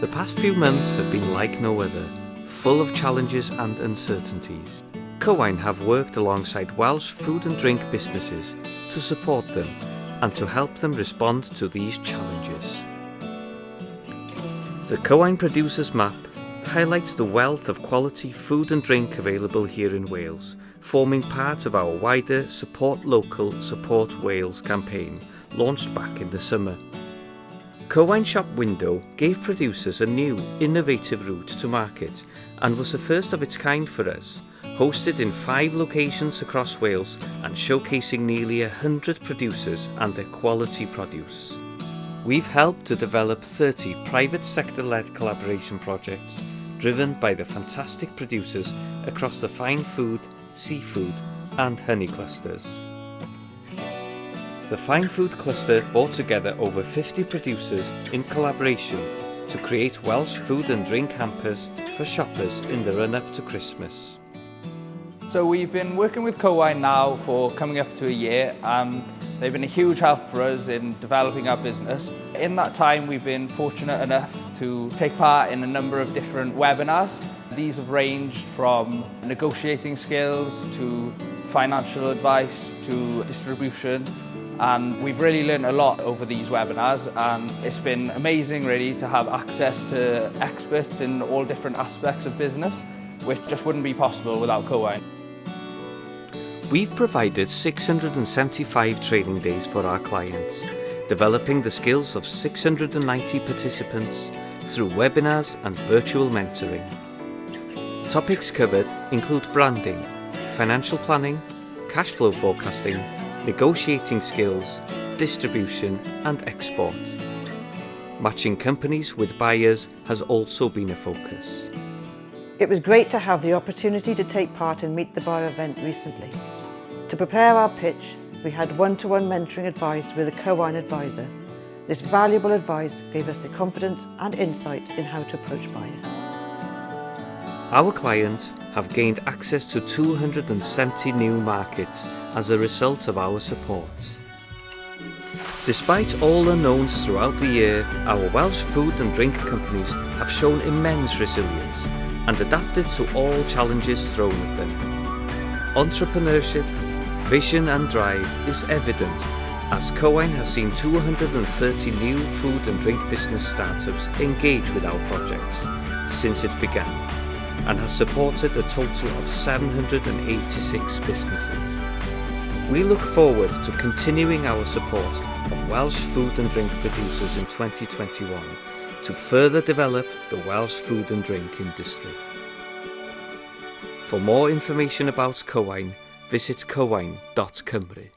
The past few months have been like no other, full of challenges and uncertainties. Cywain have worked alongside Welsh food and drink businesses to support them and to help them respond to these challenges. The Cywain Producers Map highlights the wealth of quality food and drink available here in Wales, forming part of our wider Support Local, Support Wales campaign launched back in the summer. Cywain Shop Window gave producers a new, innovative route to market and was the first of its kind for us, hosted in 5 locations across Wales and showcasing nearly 100 producers and their quality produce. We've helped to develop 30 private sector-led collaboration projects driven by the fantastic producers across the fine food, seafood and honey clusters. The Fine Food Cluster brought together over 50 producers in collaboration to create Welsh food and drink hampers for shoppers in the run-up to Christmas. So we've been working with Cywain now for coming up to a year, and they've been a huge help for us in developing our business. In that time we've been fortunate enough to take part in a number of different webinars. These have ranged from negotiating skills to financial advice to distribution. And we've really learned a lot over these webinars, and it's been amazing really to have access to experts in all different aspects of business, which just wouldn't be possible without Cywain. We've provided 675 training days for our clients, developing the skills of 690 participants through webinars and virtual mentoring. Topics covered include branding, financial planning, cash flow forecasting, negotiating skills, distribution and export. Matching companies with buyers has also been a focus. It was great to have the opportunity to take part in Meet the Buyer event recently. To prepare our pitch, we had one-to-one mentoring advice with a Cywain advisor. This valuable advice gave us the confidence and insight in how to approach buyers. Our clients have gained access to 270 new markets as a result of our support. Despite all unknowns throughout the year, our Welsh food and drink companies have shown immense resilience and adapted to all challenges thrown at them. Entrepreneurship, vision and drive is evident as Cywain has seen 230 new food and drink business startups engage with our projects since it began, and has supported a total of 786 businesses. We look forward to continuing our support of Welsh food and drink producers in 2021 to further develop the Welsh food and drink industry. For more information about Cywain, visit cywain.cymru.